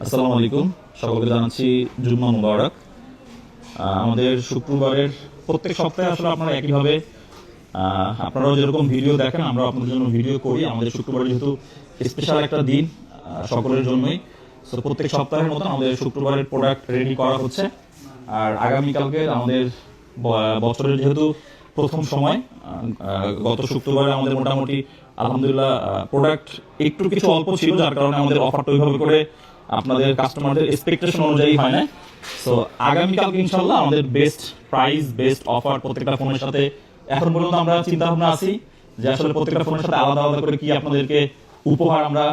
আসসালামু আলাইকুম, সকলকে জানাচ্ছি জুম্মা মুবারক। আমাদের শুক্রবারের প্রত্যেক সপ্তাহে আসলে আপনারা একইভাবে আপনারাও যেরকম ভিডিও দেখেন আমরা আপনাদের জন্য ভিডিও করি। আমাদের শুক্রবারে যেহেতু স্পেশাল একটা দিন সকলের জন্যই, সো প্রত্যেক সপ্তাহের মতন আমাদের শুক্রবারের প্রোডাক্ট রেডি করা হচ্ছে। আর আগামীকালকে আমাদের বছরের যেহেতু প্রথম সময়, গত শুক্রবারে আমাদের মোটামুটি আলহামদুলিল্লাহ প্রোডাক্ট একটু কিছু অল্প ছিল, যার কারণে আমাদের অফারটা ওইভাবে করে আপনাদের কাস্টমারদের এক্সপেকটেশন অনুযায়ী হয় না। সো আগামীকালকে ইনশাল্লাহ আমাদের বেস্ট প্রাইস, বেস্ট অফার প্রত্যেকটা ফোনের সাথে। এখন পর্যন্ত আমরা চিন্তা ভাবনা আছি যে আসলে প্রত্যেকটা ফোনের সাথে আলাদা আলাদা করে কি আপনাদেরকে উপহার আমরা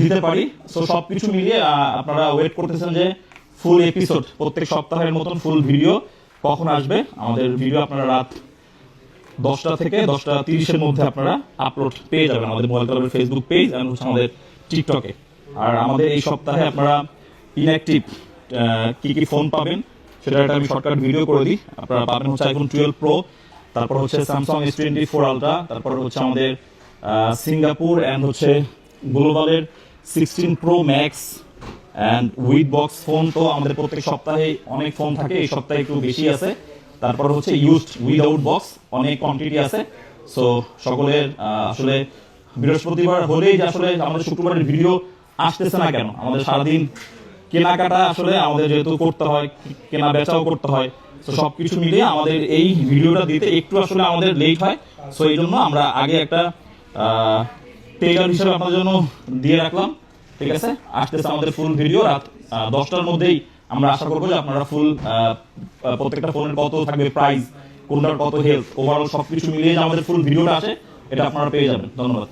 দিতে পারি। সো সবকিছু মিলিয়ে আপনারা ওয়েট করতেছেন যে ফুল এপিসোড প্রত্যেক সপ্তাহের মতন ফুল ভিডিও কখন আসবে। আমাদের ভিডিও আপনারা রাত 10টা থেকে 10টা 30-এর মধ্যে আপনারা আপলোড পেয়ে যাবেন আমাদের মোবাইল ক্লাবের ফেসবুক পেজ এবং আমাদের টিকটকে। আর আমাদের এই সপ্তাহে আপনারা ইনঅ্যাক্টিভ কি কি ফোন পাবেন সেটা একটা আমি শর্টকাট ভিডিও করে দিই। আপনারা পাবেন হচ্ছে আইফোন 12 প্রো, তারপর হচ্ছে স্যামসাং S24 আলট্রা, তারপর হচ্ছে আমাদের সিঙ্গাপুর অ্যান্ড হচ্ছে গ্লোবালের 16 pro max and with box phone. তো আমাদের প্রত্যেক সপ্তাহে অনেক ফোন থাকে, এই সপ্তাহে একটু বেশি আছে। তারপর হচ্ছে ইউজড উইদাউট বক্স অনেক কোয়ান্টিটি আছে। সো সকলের আসলে বৃহস্পতিবার হলেই যে আসলে আমাদের শুক্রবারের ভিডিও আসতেছে না কেন, আমাদের সারাদিন কেনাকাটা আসলে আমাদের যেহেতু করতে হয়, কেনা বেচাও করতে হয়। তো সবকিছু মিলিয়ে আমাদের এই ভিডিওটা দিতে একটু আসলে আমাদের লেট হয়। সো এই জন্য আমরা আগে একটা টেইলার হিসেবে আপনাদের জন্য দিয়ে রাখলাম। ঠিক আছে, আসতেছে আমাদের ফুল ভিডিও রাত 10টার মধ্যেই। আমরা আশা করবো যে আপনারা ফুল প্রত্যেকটা ফোনের কত থাকবে প্রাইস, কোনটার কত হেলথ, ওভারঅল সবকিছু মিলিয়ে যে আমাদের ফুল ভিডিওটা আসে এটা আপনারা পেয়ে যাবেন। ধন্যবাদ।